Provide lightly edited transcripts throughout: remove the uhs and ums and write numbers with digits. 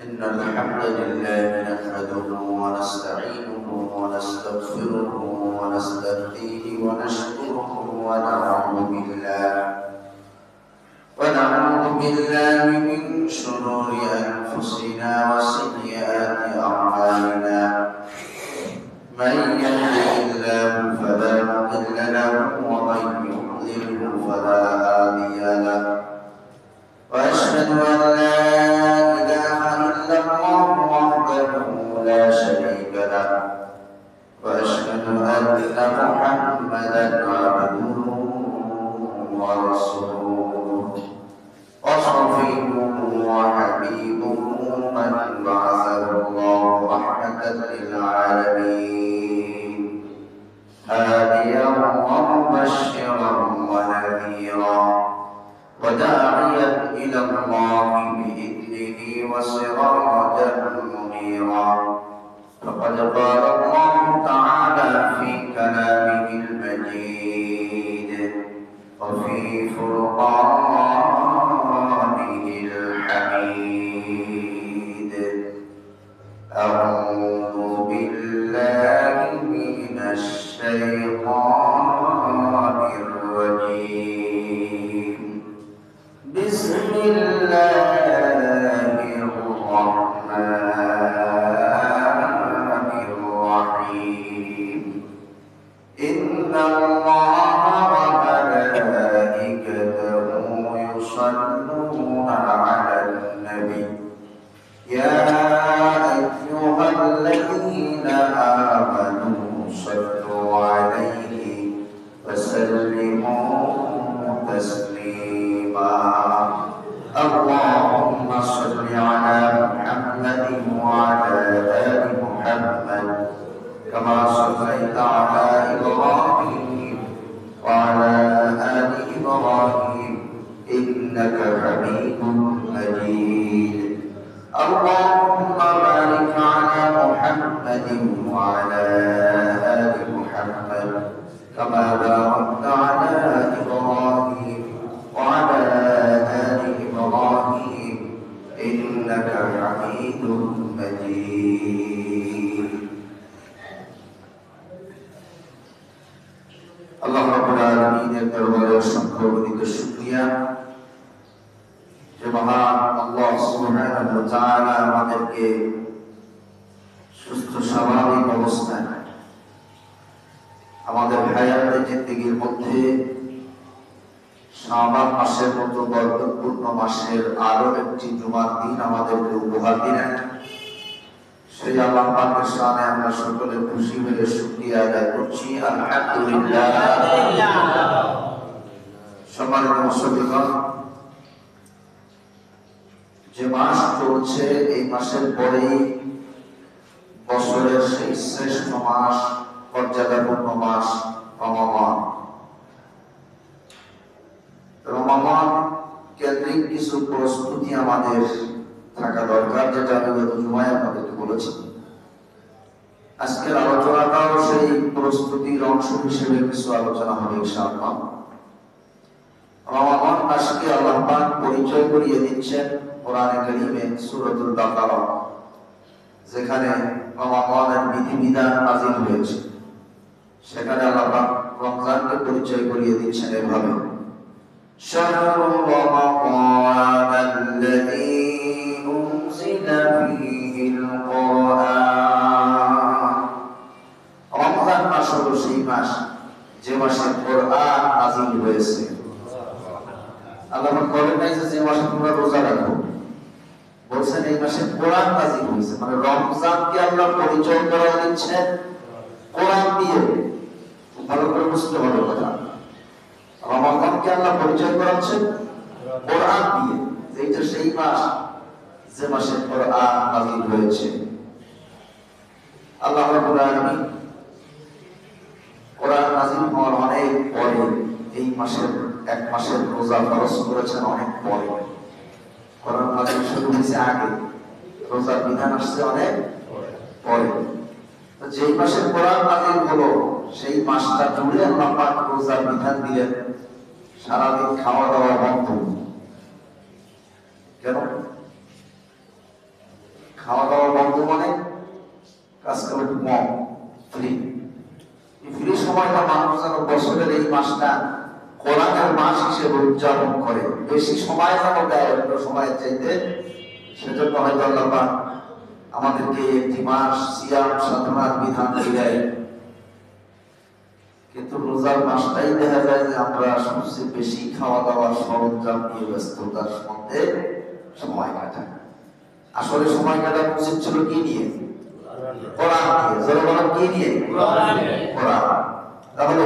إن الحمد لله نحمده ونستعينه ونستغفره ونستهديه ونشكره ونعوذ بالله من شرور أنفسنا وسيئات أعمالنا من يهده الله فلا مضل له ومن يضلل فلا هادي له وأشهد أن لا إله إلا الله وحده لا شريك له وأشهد أن محمدا عبده ورسوله وصفيه وحبيبه من بعثه الله رحمة للعالمين هاديا ومبشرا ونذيرا وداعيا إلى الله بإذنه وسراجا منيرا فقد قال الله تعالى في كلامه المجيد وفي فرقانه الحميد أعوذ بالله من الشيطان الرجيم بسم الله الرحمن الرحيم إن الله وملائكته يصلون على النبي يا أيها الذين آمنوا صلوا عليه وسلموا تسليما اللهم صل على محمد وعلى آل محمد كما صليت على إبراهيم وعلى آل إبراهيم إنك حميد مجيد اللهم بارك على محمد وعلى آل محمد كما باركت على إبراهيم وعلى آل إبراهيم إنك حميد مجيد الله رب العالمين দরবারে সম্পূর্ণ শুকরিয়া যে মহান আল্লাহ সুবহানাহু ওয়া তাআলা আমাদেরকে সুস্থ স্বাভাবিক অবস্থায় আমাদের হায়াতে জিন্দেগীর মধ্যে শাবান মাসের মতো বরকতপূর্ণ মাসের আরো একটি জুমার দিন আমাদেরকে উপহার দিলেন সেই আল্লাহ পাকের শানে আমরা সকলে খুশি হয়ে শুকরিয়া আদায় করছি আলহামদুলিল্লাহ সম্মানিত মুসলিমগণ যে মাস চলছে এই মাসের পরেই বছরের সেই শ্রেষ্ঠ মাস মর্যাদাপূর্ণ মাস রমাদান কেন্দ্রিক কিছু প্রস্তুতি আমাদের থাকা দরকার, যেটা আমি গত জুমায় আপনাদেরকে বলেছি। আজকের আলোচনাটাও সেই প্রস্তুতির অংশ হিসেবে কিছু আলোচনা হবে ইনশাআল্লাহ। রমাদান মাসকে আল্লাহ পাক পরিচয় করিয়ে দিচ্ছেন কোরআনে কারীমে সূরাতুল বাকারা, যেখানে রমাদানের বিধিবিধান নাযিল হয়েছে। সেখানে আল্লাহ পাক রমজানকে পরিচয় করিয়ে দিচ্ছেন এভাবে, শাহরু রমাদানাল্লাযী উনজিলা ফীহিল কুরআন। রমজান মাস হলো সেই মাস যে মাসে কোরআন নাযিল হয়েছে। আল্লাহ পাক বলেন নাই যে মাসে তোমরা রোজা রাখো, বলছেন এই মাসে কোরআন নাযিল হয়েছে। মানে রমজানকে আল্লাহ পরিচয় করে দিচ্ছেন কোরআন দিয়ে। ভালো করে বুঝতে হবে কথা, রমাদানকে আল্লাহ পরিচয় করাচ্ছেন কোরআন দিয়ে, এইটা সেই মাস যে মাসে কোরআন নাযিল হয়েছে। আল্লাহ রাব্বুল আলামিন কোরআন নাযিল হওয়ার অনেক পরে এই মাসের এক মাসের রোজা ফরজ করেছেন অনেক পরে। কোরআন নাযিল শুরু হয়েছে আগে, রোজার বিধান আসছে অনেক পরে। যেই মাসে কোরআন নাযিল হলো সেই মাসটা জুড়ে আল্লাহ পাক রোজার বিধান দিলেন, সারাদিন খাওয়া দাওয়া বন্ধ। কেন? খাওয়া দাওয়া বন্ধ মানে কাজ কাম একটু কম, ফ্রি। এই ফ্রি সময়টা মানুষ যেন বছরের এই মাসটা কোরআনের মাস হিসেবে উদযাপন করে, বেশি সময় যেন দেয় অন্য সময়ের চাইতে। সেজন্য হয়তো আল্লাহ পাক আমাদেরকে একটি মাস সিয়াম সাধনার বিধান দিলেন। কিন্তু রোজার মাসটাই দেখা যায় যে আমরা সবচেয়ে বেশি খাওয়া দাওয়ার সরঞ্জাম নিয়ে ব্যস্ততার মধ্যে সময় কাটাই। আসলে সময় কাটানো উচিত ছিল কি নিয়ে? কোরআন নিয়ে। জোরে বলেন কি নিয়ে? কোরআন। তাহলে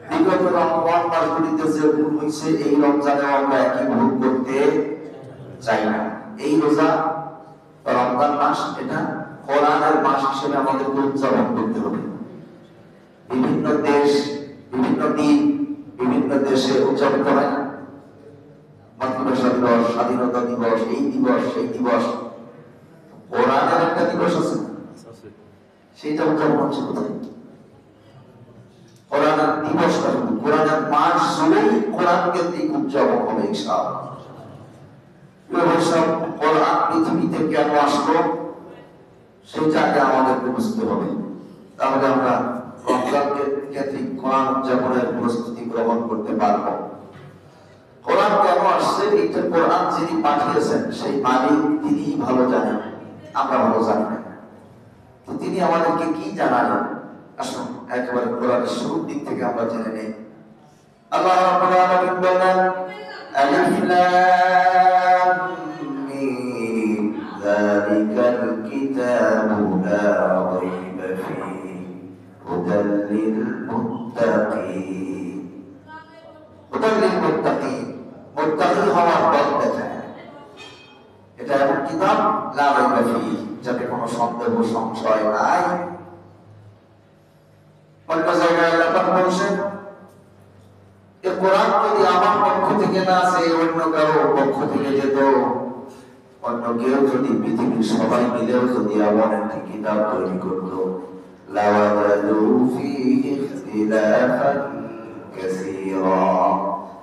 বিগত রমজান মাসগুলিতে যে ভুল হয়েছে, এই রমজানে আমরা একই ভুল করতে চাই না। এই রোজা রমজান মাস এটা কোরআনের মাস হিসেবে আমাদেরকে উদযাপন করতে হবে। বিভিন্ন দেশ, বিভিন্ন দিন, বিভিন্ন দেশে উদযাপিত হয় না? মাতৃভাষা দিবস, স্বাধীনতা দিবস, এই দিবস সেই দিবস। কোরআনের একটা দিবস আছে, সেইটা উদযাপন হচ্ছে কোথায়? কোরআনের দিবসটা, কোরআনের মাস জুড়েই কোরআন কেন্দ্রিক উদযাপন হবে ইনশাআল্লাহ। কোরআন পৃথিবীতে কেন আসলো সেটাকে আমাদেরকে বুঝতে হবে। তাহলে আমরা রমজান কেন্দ্রিক কোরআন উদযাপনের প্রস্তুতি গ্রহণ করতে পারব। কোরআন কেন আসছে, এইটা কোরআন যিনি পাঠিয়েছেন সেই মালিক তিনি ভালো জানেন, আমরা ভালো জানি না। তো তিনি আমাদেরকে কি জানালেন, আসুন একেবারে কোরআনের শুরুর দিক থেকে আমরা জেনে নেই। আল্লাহ রাব্বুল আলামিন বলেন, আলিফ লাম মিম যালিকাল কিতাবু লা রাইবা ফীহি হুদাল লিল মুত্তাকিন। হুদাল লিল মুত্তাকিন, মুত্তাকি হওয়ার পথ দেখায়। এটা এমন কিতাব লা রাইবা ফীহি, যাতে কোনো সন্দেহ সংশয় নাই। অন্য জায়গায় আল্লাহ পাক বলেছেন, এই কোরআন যদি আমার পক্ষ থেকে না আসে, অন্য কারো পক্ষ থেকে যেত, অন্য কেউ যদি পৃথিবীর সবাই মিলেও যদি এমন একটি কিতাব তৈরি করত, লাওয়াজাদু ফীহি ইখতিলাফান কাসীরা,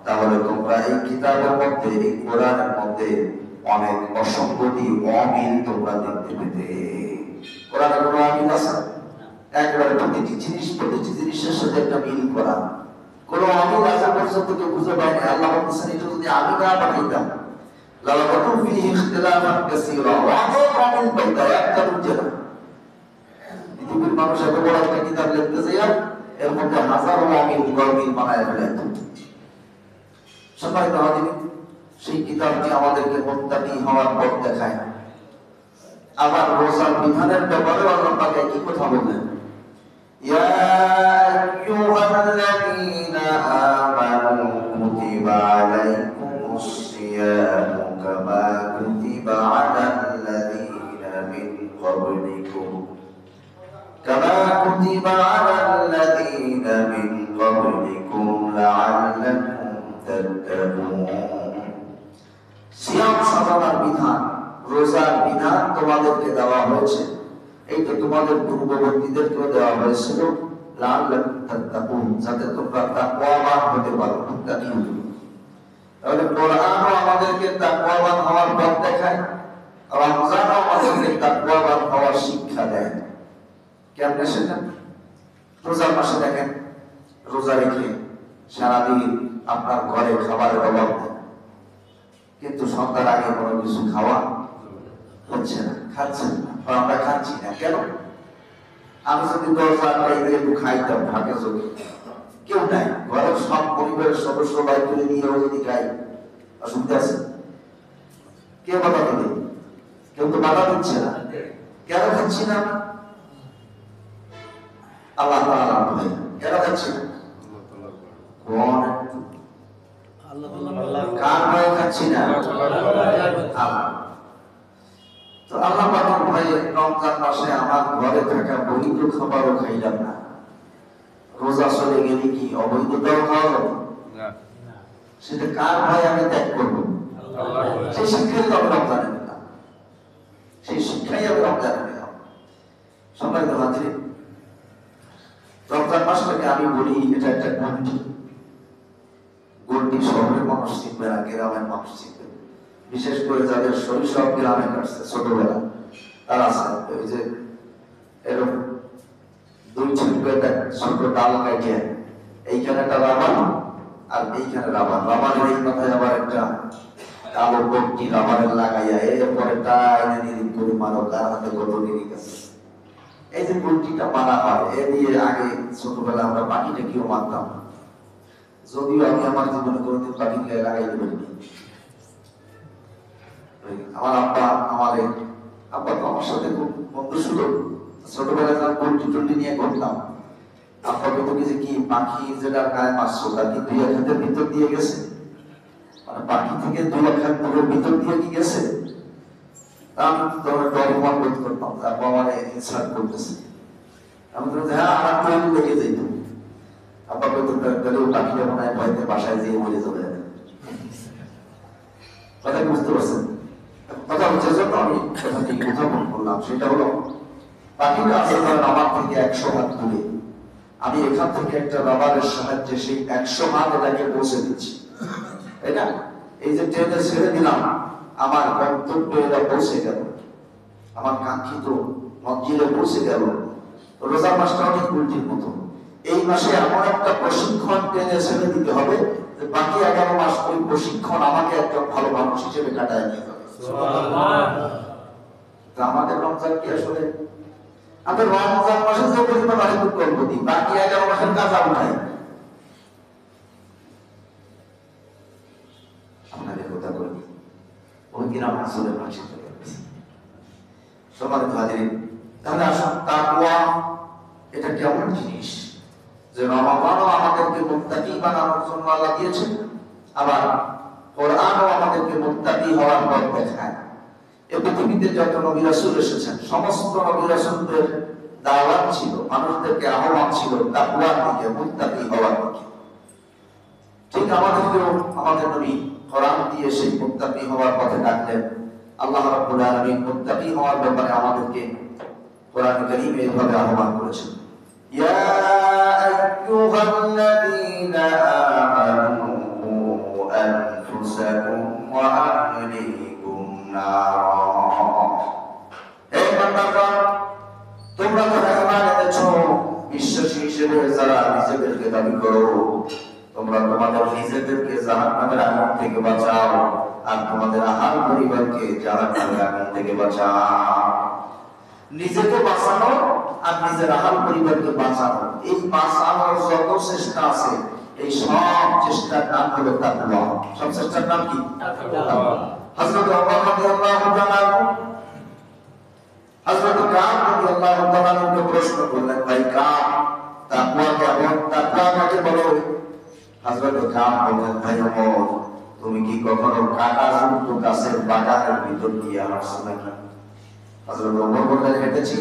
তাহলে তোমরা এই কিতাবের মধ্যে, এই কোরআনের মধ্যে অনেক অসঙ্গতি, অমিল তোমরা দেখতে পেতে। কোরআনে কোনো অমিল আছে? একবারে প্রতিটি জিনিসের সাথে একটা মিল করা। কোন অমিল আছে পর্যন্ত কেউ খুঁজে পায়নি। আল্লাহ বলছেন, এটা যদি আমি না পাঠাইতাম, লাওয়াজাদু ফীহি ইখতিলাফান কাসীরা, অনেক অমিল পাইতা, একটা বুঝে না। পৃথিবীর মানুষ এত বড় একটা কিতাব লিখতে যায়, এর মধ্যে হাজারো অমিল গরমিল বানায় ফেলে। সবাই তো আমাদের সেই কিতাবটি আমাদেরকে মুত্তাকি হওয়ার পথ দেখায়। আবার রোজার বিধানের ব্যাপারে আল্লাহ পাক কি কথা বললেন, ইয়া আইয়ুহাল্লাযীনা আমানু কুতিবা আলাইকুমুস সিয়ামু কামা কুতিবা আলাল্লাযীনা মিন ক্বাবলিকুম লাআল্লাকুম তাত্তাকুন। সিয়াম সাধনার বিধান, রোজার বিধান তোমাদেরকে দেওয়া হয়েছে। এইটা তোমাদের পূর্ববর্তীদেরকেও দেওয়া হয়েছিল, লাআল্লাকুম তাত্তাকুন, যাতে তোমরা তাকওয়াবান হতে পারো, মুত্তাকি হতে পারো। তাহলে কোরআনও আমাদেরকে তাকওয়াবান হওয়ার পথ দেখায়, রমজানও আমাদেরকে তাকওয়াবান হওয়ার শিক্ষা দেয়। কেমনে সেটা? রোজার মাসে দেখেন, রোজা রেখে সারাদিন আপনার ঘরে খাবারের অভাব নেই, কিন্তু সন্ধ্যার আগে কোনো কিছু খাওয়া হচ্ছে না, খাচ্ছেন না, আমরা খাচ্ছি না কেন? আমি যদি 10,000 টাকা দিয়ে একটু খাইতাম, ভাগে চোখে কেউ নাই, ঘরের সব পরিবারের সদস্য বাড়ি তুলে নিয়েও যদি খাই, অসুবিধা আছে? কে বাধা দেবে? কেউ তো বাধা দিচ্ছে না। কেন খাচ্ছি না? আল্লাহ তাআলা ভয়। কেন খাচ্ছি না? কোন কার ভয়ে খাচ্ছি না? তো আল্লাহ পাকের ভয়ে রমজান মাসে আমার ঘরে থাকা বৈধ খাবারও খাইলাম না। রোজা চলে গেলে কি অবৈধতাও খাওয়া যাবে? সেটা কার ভয়ে আমি ত্যাগ করবো? সেই শিক্ষাই তো আমি রমজানে নিলাম, সেই শিক্ষাই আমি রমজানে নিলাম। সম্মানিত হাজির, রমজান মাসটাকে আমি বলি এটা একটা গন্ডি। গন্ডি শহরের মানুষ চিনবে না, গ্রামের মানুষ চিনবে, বিশেষ করে যাদের শৈশব গ্রামে কাটছে, ছোটবেলা তার আছে ওই যে এরকম দুই ছোট ডাল কাটিয়ে এইখানে একটা রাবার আর এইখানে রাবার, রাবারের এই মাথায় আবার একটা কালো পট্টি রাবারের লাগাইয়া এরপরে টাইনে নিরিখ করে মারো, তার হাতে কত নিরিখ আছে। এই যে গুলটিটা মারা হয়, এ দিয়ে আগে ছোটবেলা আমরা পাখিটা কেউ মারতাম, যদিও আমি আমার জীবনে কোনোদিন পাখি গায়ে লাগাইতে পারিনি। আমার আব্বা তো আমার সাথে খুব বন্ধু ছিল, ছোটবেলায় যখন গুলটি টুলটি নিয়ে ঘুরতাম, আব্বা কত কিছু কি পাখি যেটা গায়ে মারছো তার কি 2 হাতের ভিতর দিয়ে গেছে, মানে পাখি থেকে 2 হাতের ভিতর দিয়ে কি গেছে, আমি তখন ডরমান বোধ করতাম। তারপর আমার ইনসার্ট করতেছে, আমি তো হ্যাঁ আমার তৈরি লেগে যেত। আব্বা কত গেলেও পাখিটা মনে হয় ভয়তে বাসায় যেয়ে মরে যাবে। কথা বুঝতে পারছেন? কথা হচ্ছে জন্য আমি কথাটি উত্থাপন করলাম, সেটা হলো পাখিটা আছে ধরেন আমার থেকে 100 হাত দূরে, আমি এখান থেকে একটা রাবারের সাহায্যে সেই 100 হাত এটাকে পৌঁছে দিচ্ছি, তাই না? এই যে ট্রেনে ছেড়ে দিলাম, আমার গন্তব্যে এটা পৌঁছে গেল, আমার কাঙ্ক্ষিত মঞ্জিলে পৌঁছে গেল। রোজার মাসটা অনেক উল্টির মতো, এই মাসে এমন একটা প্রশিক্ষণ ট্রেনে ছেড়ে দিতে হবে যে বাকি 11 মাস ওই প্রশিক্ষণ আমাকে একটা ভালো মানুষ হিসেবে কাটায় নিয়ে যাবে। আমাদের রমজান কি আসলে আমাদের রমজান মাসে যে পরিমাণ আনন্দ করবো দিই, বাকি 11 মাসের কাজা উঠাই। আপনাদের কথা বলি ওই দিন আমরা আসলে মাসে চলে গেছি। সম্মানিত হাজিরিন, তাহলে আসুন তাকওয়া এটা কেমন জিনিস, যে রমাদানও আমাদেরকে মুত্তাকি বানানোর জন্য আল্লাহ দিয়েছেন, আবার কোরআনও আমাদেরকে মুত্তাকি হওয়ার পথ দেখায়। এই পৃথিবীতে যত নবী রাসূল এসেছেন, সমস্ত নবী রাসূলদের দাওয়াত ছিল, মানুষদেরকে আহ্বান ছিল তাকওয়ার দিকে, মুত্তাকি হওয়ার দিকে। ঠিক আমাদেরকেও আমাদের নবী কোরআন দিয়ে সেই মুত্তাকি হওয়ার পথে ডাকলেন। আল্লাহ রাব্বুল আলামিন মুত্তাকি হওয়ার ব্যাপারে আমাদেরকে কোরআন কারীমে এভাবে আহ্বান করেছেন, ইয়া আইয়ুহাল্লাযীনা আমানু আনফুসাকুম ওয়া আহলিকুম নারা। হে বান্দাগণ, তোমরা যারা ঈমান এনেছো, বিশ্বাসী হিসেবে যারা নিজেদেরকে দাবি করো, তোমরা তোমাদের নিজেদেরকে জাহান্নামের আগুন থেকে বাঁচাও, আর তোমাদের আহাল পরিবারকে জাহান্নামের আগুন থেকে বাঁচাও। নিজেকে বাঁচানো আর নিজের আহাল পরিবারকে বাঁচানো, এই বাঁচানোর যত চেষ্টা আছে, এই সব চেষ্টার নাম হলো তাকওয়া। সব চেষ্টার নাম কি? তাকওয়া। হযরত ওমর রাদিয়াল্লাহু তাআলা হযরত কাব রাদিয়াল্লাহু তাআলাকে প্রশ্ন করলেন, ভাই কাব, তাকওয়া কেমন? তাকওয়া কাকে বলে? হযরত কাব বললেন, ভাই ওমর, তুমি কি কখনো কাঁটাযুক্ত গাছের বাগানের ভিতর দিয়ে হাঁটছো নাকি? হযরত ওমর বললেন, হেঁটেছি।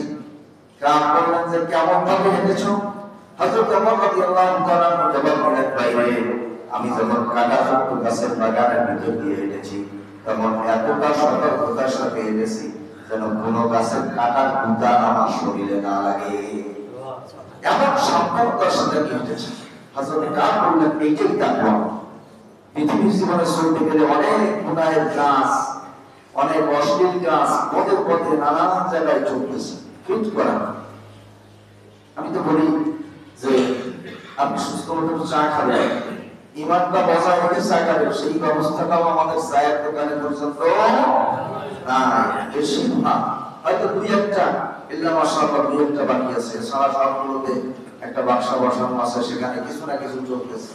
কাব বললেন যে কেমন ভাবে হেঁটেছো? হযরত ওমর রাদিয়াল্লাহু তাআলা জবাব দিলেন, ভাই রে, আমি যখন কাঁটাযুক্ত গাছের বাগানের ভিতর দিয়ে হেঁটেছি, তখন এতটা সতর্কতার সাথে হেঁটেছি যেন কোনো গাছের কাঁটার গুঁতা আমার শরীরে না লাগে, এমন সাবধানতার সাথে হেঁটেছি। হযরত কাব বললেন, এইটাই তাকওয়া। পৃথিবীর জীবনে চলতে গেলে অনেক গুনাহের কাজ, অনেক অশ্লীল কাজ পদে পদে নানান জায়গায় চলতেছে, ফিট করা। আমি তো বলি যে আপনি সুস্থ মতো চা খাবেন, ইমানটা বজায় রেখে চা খাবেন, সেই ব্যবস্থাটাও আমাদের চায়ের দোকানে পর্যন্ত নাই, বেশি না। হয়তো 2-1টা ইল্লা মাশাআল্লাহ 2-1টা বাকি আছে, সারা সবগুলোতে একটা বাক্সা বসানো আছে, সেখানে কিছু না কিছু চলতেছে।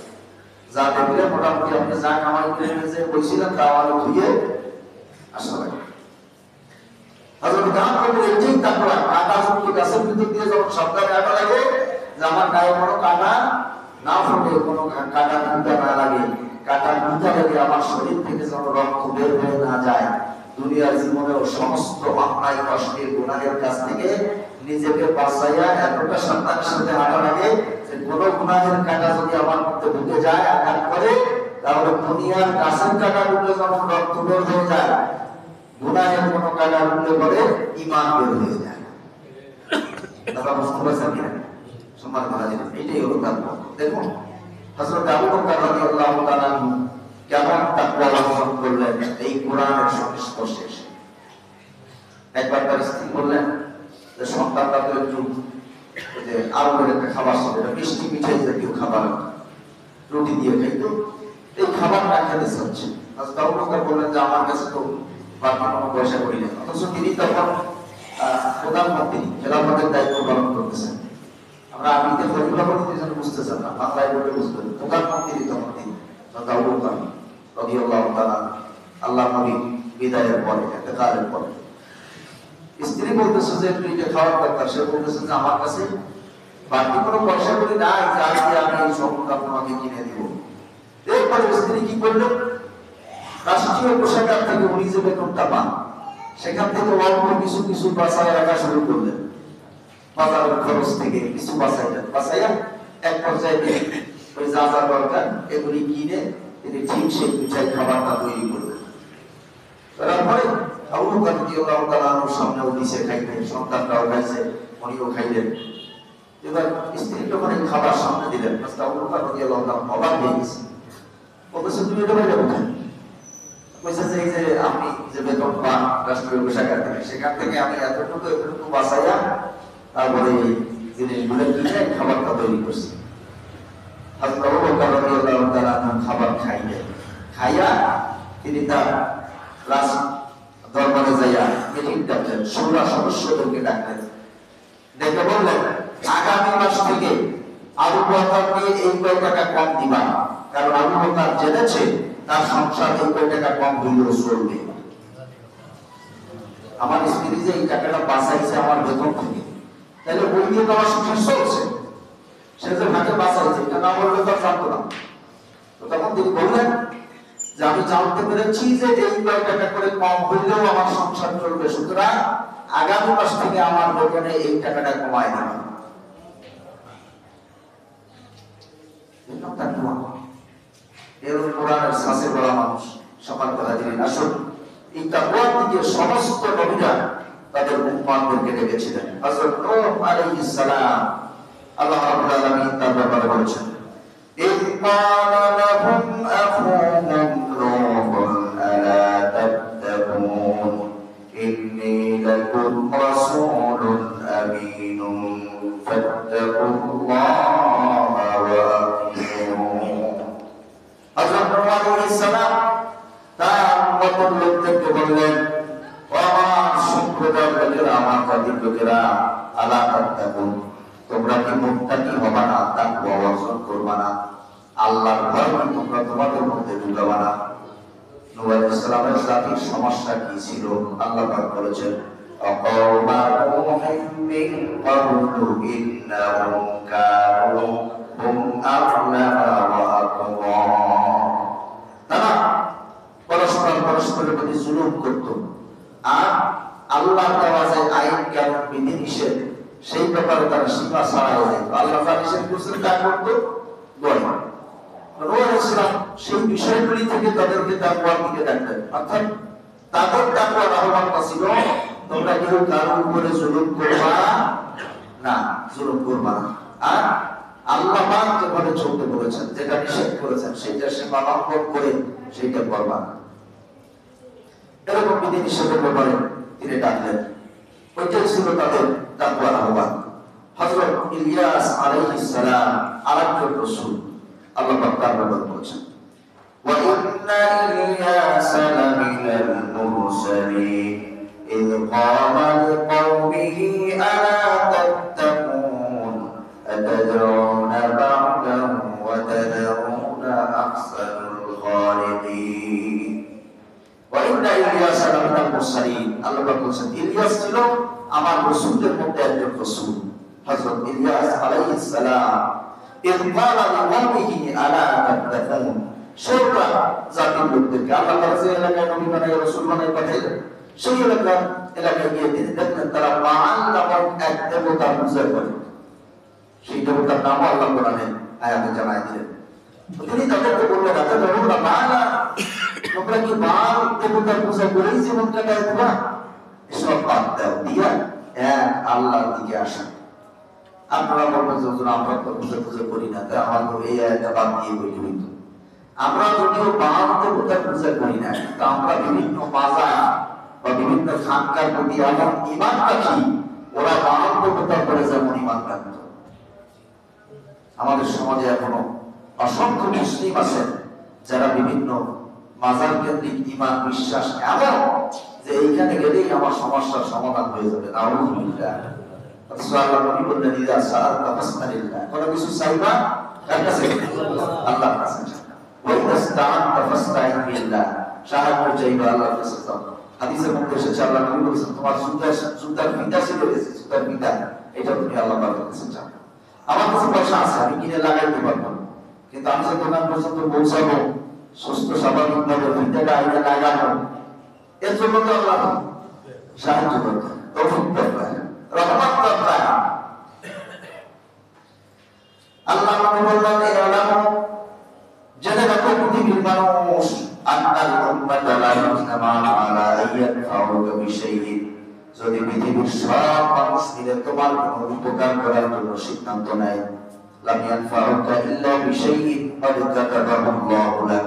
যা দেখলে মোটামুটি আপনি যা কামাই করে যে বলছিলেন তা আলো ধুয়ে আসা লাগে। হযরত কাব বললেন, এটাই তাকওয়া। কাঁটাযুক্ত গাছের ভিতর দিয়ে যখন সাবধানে হাঁটা লাগে, যে আমার গায়ে কোনো কাঁটা না ফোটে, কোনো কাঁটা গুঁতা না লাগে, কাঁটা গুঁতা লেগে আমার শরীর থেকে যেন রক্ত বের হয়ে না যায়। দুনিয়ার জীবনেও সমস্ত অন্যায় কষ্টের গুনাহের কাছ থেকে নিজেকে বাঁচাইয়া এতটা সাবধানের সাথে হাঁটা লাগে যে কোনো গুনাহের কাঁটা যদি আমার মধ্যে ঢুকে যায়, আঘাত করে, তাহলে দুনিয়ার গাছের কাঁটা ঢুকে যখন রক্ত বের হয়ে যায়, গুনাহের কোনো কাঁটা ঢুকে পড়ে ঈমান বের হয়ে যায়। দাদা বুঝতে পারছেন কিনা? সম্মানিত হাজির, এটাই হলো তাকওয়া। দেখুন হযরত আবু বকর রাদিয়াল্লাহু তাআলা কেমন তাকওয়া অর্জন করলেন এই কোরআনের সংস্পর্শে এসে। একবার তার স্ত্রী বললেন যে সন্তানরা তো একটু ওই যে আরবের একটা খাবার ছিল, এটা মিষ্টি মিঠাই জাতীয় খাবার, রুটি দিয়ে খাইতো, এই খাবারটা খেতে চাচ্ছে। আবু বকর বললেন যে আমার কাছে তো বাকি কোনো পয়সা করি না, অথচ তিনি তখন প্রধানমন্ত্রী খেলাফতের দায়িত্ব পালন করতেছেন। আমরা আরবিতে খলিফা বলতে যেন বুঝতে চান না, বাংলায় বলে বুঝবেন, প্রধানমন্ত্রী তখন তিনি আবু বকর রাদিয়াল্লাহু তাআলা আল্লাহ নবী বিদায়ের পরে, ইন্তেকালের পরে। স্ত্রী বলতেছে যে একটু এটা খাওয়ার দরকার, সে বলতেছে যে আমার কাছে বাকি কোনো পয়সা করি নাই যে আজকে আমি এই সম্পদ আপনাকে কিনে দিব। এরপরে স্ত্রী কি করলেন, রাষ্ট্রীয় কোষাগার থেকে উনি যে বেতনটা পান সেখান থেকে অল্প কিছু কিছু বাঁচায় রাখা শুরু করলেন, বাজারের খরচ থেকে কিছু বাঁচাইয়া এক পর্যায়ে ওই যা যা দরকার এগুলি কিনে তিনি ঠিক সেই মিঠাই খাবারটা তৈরি করলেন। তারপরে আবু বকর রাদিয়াল্লাহু তাআলা সামনে উঠিছে খাইলেন, সন্তানরাও খাইছে, উনিও খাইলেন। এবার স্ত্রী যখন এই খাবার সামনে দিলেন, আবু বকর রাদিয়াল্লাহু তাআলা অবাক হয়ে গেছে। বলতেছে তুমি এটা বাইরে কোথায়? বলছে যে এই যে আমি যে বেতন পান রাষ্ট্রীয় কোষাগার থেকে, সেখান থেকে আমি এতটুকু বাঁচাইয়া তারপরে এই জিনিসগুলো কিনে খাবারটা তৈরি করছি। হযরত আবু বকর রাদিয়াল্লাহু তাআলা খাবার খাইলেন, খাইয়া তিনি তার রাজ দরবারে যাইয়া মিটিং ডাকলেন, সুরা সদস্যদেরকে ডাকলেন, ডেকে বললেন আগামী মাস থেকে আবু বকরকে এই কয় টাকা কম দিবা, কারণ আবু বকর জেনেছে তার সংসার এই কয় টাকা কম হইলেও চলবে। আমার স্ত্রী যে এই টাকাটা বাঁচাইছে আমার বেতন থেকে, তাহলে ওই দিয়ে তো আমার সংসার চলছে, সে যে ভাগে বাঁচাইছে এটা না বললে তো জানতো না। তো তখন তিনি বললেন যে আমি জানতে পেরেছি যে এই কয় টাকা করে কম হইলেও আমার সংসার চলবে, সুতরাং আগামী মাস থেকে আমার বেতনে এই টাকাটা কমায় দেবে। কোরআনের শাসে বলা মানুষ সকাল কথা যিনি আসুন এই তাকওয়ার দিকে সমস্ত নবীরা তাদের উম্মতদেরকে ডেকেছিলেন। হযরত নূহ আলাইহিস সালাম আল্লাহ রাব্বুল আলামিন তার ব্যাপারে বলেছেন إذ قال لهم أخوهم نوح ألا تتقون إني لكم رسول أمين فاتقوا الله وأطيعون হযরত নূহ আলাইহিস সালাম তার মতন লোকদেরকে বললেন, ও আমার সম্প্রদায়ের লোকেরা, আমার জাতির লোকেরা, আলা তাত্তাকুন, তোমরা কি মুত্তাকি হবা না, তাকওয়া অর্জন করবা না, আল্লাহর ভয় তোমরা তোমাদের মধ্যে ঢুকাবা না। নূহ আলাইহিস সালামের জাতির সমস্যা কি ছিল? আল্লাহ পাক বলেছেন আকাওমা নূহিন মিন ক্বাবলু ইন্নাহুম কানু হুম আযলামা ওয়া আতগা, তারা পরস্পরের প্রতি জুলুম করত, আর আল্লাহর দেওয়া যে আইন কানুন বিধি নিষেধ সেই ব্যাপারে তারা সীমা ছাড়াই যায়। আল্লাহ যা নিষেধ করছেন তা করত গয়। নূহ আলাইহিস সালাম সেই বিষয়গুলি থেকে তাদেরকে তাকওয়ার দিকে ডাকতেন, অর্থাৎ তাদের তাকওয়ার আহ্বানটা ছিল তোমরা কেউ কারোর উপরে জুলুম করবা না, জুলুম করবা না, আর আল্লাহ পাক যেভাবে চলতে বলেছেন, যেটা নিষেধ করেছেন সেটা সীমা লঙ্ঘন করে সেইটা করবা না। এরকম বিধি নিষেধের ব্যাপারে তিনি ডাকলেন, ওইটাই ছিল তাদের তাকওয়ার আহ্বান। হযরত ইলিয়াস আলাইহিস সালাম আরেকজন রাসূল, আল্লাহ পাক তার ব্যাপারে বলেছেন ওয়া ইন্না ইলিয়াসা লামিনাল মুরসালিন ইয ক্বালা লিকওমিহি আলা তাত্তাকুন আতাদউনা বা'দাহু ওয়া তাদউনা আহসানুল খালিকিন। ওয়া ইন্না ইলিয়াসা লামিনাল মুরসালিন, আল্লাহ পাক বলেছেন ইলিয়াস ছিল আমার রাসূলদের মধ্যে একজন রাসূল। হযরত ইলিয়াস আলাইহিস সালাম ইয ক্বালা লিকওমিহি আলা তাত্তাকুন, সেটা জাতির লোকদেরকে আল্লাহ তাআলা যে এলাকায় নবী বানায় রাসূল বানায় পাঠাইলেন, সেই এলাকায় গিয়ে তিনি দেখলেন তারা বাআল নামক এক দেবতার পূজা করে। সেই দেবতার নামও আল্লাহ কোরআনে আয়াতে জানায় দিলেন। তিনি তাদেরকে বললেন আতাদউনা বাআলা, তোমরা কি বাআল দেবতার পূজা করেই জীবন কাটায় দেবা? এসব বাদ দাও, দিয়া এক আল্লাহর দিকে আসা। আপনারা বলবেন যে আমরা তো পূজা করি না, তাই আমাদের এই আয়াতটা বাদ দিয়ে বলি হইতো। আমরা যদিও বাআল দেবতার পূজা করি না, কিন্তু আমরা বিভিন্ন বাজার বা বিভিন্ন খানকার প্রতি এমন ঈমান রাখি, ওরা মানবতা করে যেমন ঈমান রাখত। আমাদের সমাজে এখনো অসংখ্য মুসলিম আছেন যারা বিভিন্ন মাজার কেন্দ্রিক ঈমান বিশ্বাস এমন যে এইখানে গেলেই আমার সমস্যার সমাধান হয়ে যাবে। নাউযুবিল্লাহ। রাসূলুল্লাহ নবী বললেন, ইযা সাআলতা ফাসআলিল্লাহ, কোন কিছু চাইবা কার কাছে? আল্লাহর কাছে। ওয়া ইযা ইসতাআনতা ফাসতাঈন বিল্লাহ, সাহায্য চাইবা আল্লাহর কাছে চাও। হাদিসের মধ্যে এসেছে আল্লাহ নবী বলেছেন, তোমার জুতার ফিতা ছিঁড়ে গেছে, জুতার ফিতা, এটা তুমি আল্লাহর কাছে চাও। আমার কাছে পয়সা আছে, আমি কিনে লাগাইতে পারবো, কিন্তু আমি যে দোকান পর্যন্ত পৌঁছাবো সুস্থ স্বাভাবিক ভাবে ফিতাটা আইনে লাগাবো, এর জন্য তো আল্লাহ সাহায্য করবেন, তৌফিক দরকার, রহমত দরকার। আল্লাহ নবী বললেন, এই আলামু জেনে রাখো পৃথিবীর মানুষ, আন্নাল উম্মাতা লা ইজতামা আলা আইয়ানফাউকা বিশাইইন, যদি পৃথিবীর সব মানুষ মিলে তোমার কোনো উপকার করার জন্য সিদ্ধান্ত নেয়, লাম ইয়ানফাউকা ইল্লা বিশাইইন ক্বাদ কাতাবাহু আল্লাহু লাক,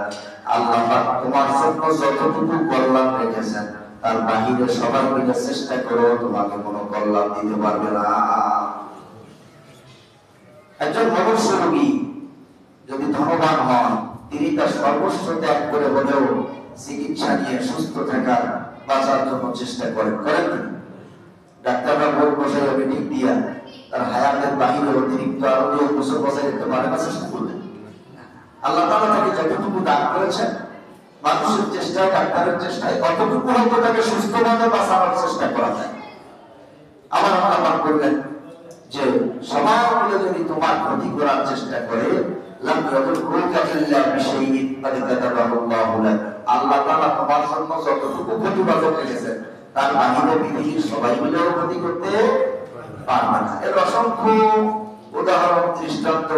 আল্লাহ পাক তোমার জন্য যতটুকু কল্যাণ রেখেছেন তার বাহিরে সবাই মিলে চেষ্টা করো, তোমাকে কোনো কল্যাণ দিতে পারবে না। একজন মনুষ্য রোগী যদি ধনবান হন, তিনি তার সর্বস্ব ত্যাগ করে হলেও চিকিৎসা নিয়ে সুস্থ থাকার, বাঁচার জন্য চেষ্টা করেন। ডাক্তাররা ভোট বসাই হবে ঠিক দিয়া তার হায়াতের বাহিরে অতিরিক্ত আরো 2 বছর বসাই দিতে পারে না, চেষ্টা করলেন। আল্লাহ তাআলা তাকে যতটুকু দান করেছেন মানুষের চেষ্টায়, ডাক্তারের চেষ্টায়, কতটুকু হয়তো তাকে সুস্থভাবে বাঁচানোর চেষ্টা করা যায়। আবার আল্লাহ বললেন যে সবাই মিলে যদি তোমার ক্ষতি করার চেষ্টা করে, লাম ইয়াদুররুকা ইল্লা বিশাইইন ক্বাদ কাতাবাহু আল্লাহু লাক, আল্লাহ তাআলা তোমার জন্য যতটুকু ক্ষতি বাজে রেখেছেন তার বাহিরে পৃথিবীর সবাই মিলে ক্ষতি করতে পারবে না। এর অসংখ্য উদাহরণ, দৃষ্টান্ত,